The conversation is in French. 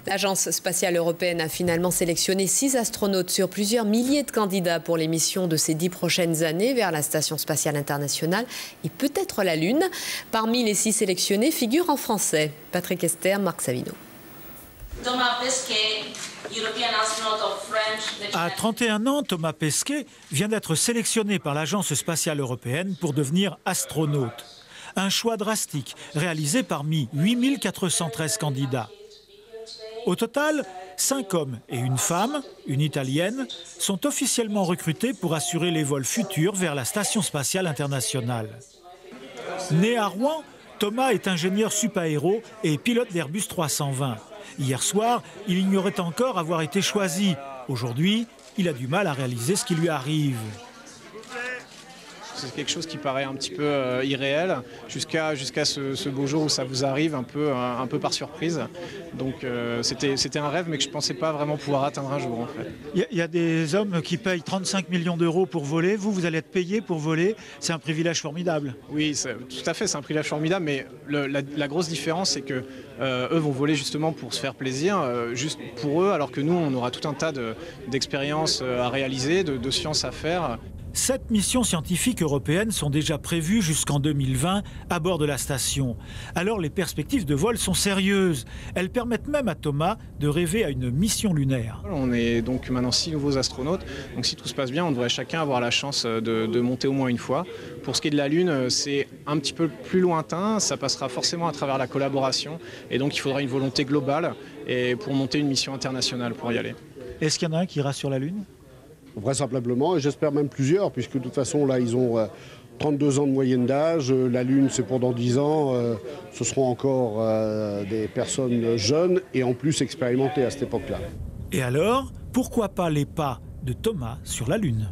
L'Agence spatiale européenne a finalement sélectionné 6 astronautes sur plusieurs milliers de candidats pour les missions de ces 10 prochaines années vers la Station spatiale internationale et peut-être la Lune. Parmi les 6 sélectionnés figurent en français Patrick Esther, Marc Savino. Thomas Pesquet, European astronaut of French. À 31 ans, Thomas Pesquet vient d'être sélectionné par l'Agence spatiale européenne pour devenir astronaute. Un choix drastique réalisé parmi 8413 candidats. Au total, 5 hommes et une femme, une Italienne, sont officiellement recrutés pour assurer les vols futurs vers la Station spatiale internationale. Né à Rouen, Thomas est ingénieur supaéro et pilote d'Airbus 320. Hier soir, il ignorait encore avoir été choisi. Aujourd'hui, il a du mal à réaliser ce qui lui arrive. C'est quelque chose qui paraît un petit peu irréel jusqu'à ce beau jour où ça vous arrive un peu par surprise. Donc c'était un rêve mais que je ne pensais pas vraiment pouvoir atteindre un jour en fait. Il y a des hommes qui payent 35 millions d'euros pour voler. Vous allez être payé pour voler. C'est un privilège formidable. Oui, tout à fait, c'est un privilège formidable, mais la grosse différence c'est que eux vont voler justement pour se faire plaisir, juste pour eux, alors que nous on aura tout un tas d'expériences à réaliser, de sciences à faire. 7 missions scientifiques européennes sont déjà prévues jusqu'en 2020 à bord de la station. Alors les perspectives de vol sont sérieuses. Elles permettent même à Thomas de rêver à une mission lunaire. On est donc maintenant 6 nouveaux astronautes. Donc si tout se passe bien, on devrait chacun avoir la chance de monter au moins une fois. Pour ce qui est de la Lune, c'est un petit peu plus lointain. Ça passera forcément à travers la collaboration. Et donc il faudra une volonté globale et pour monter une mission internationale pour y aller. Est-ce qu'il y en a un qui ira sur la Lune ? Vraisemblablement, et j'espère même plusieurs, puisque de toute façon, là, ils ont 32 ans de moyenne d'âge. La Lune, c'est pour dans 10 ans. Ce seront encore des personnes jeunes et en plus expérimentées à cette époque-là. Et alors, pourquoi pas les pas de Thomas sur la Lune ?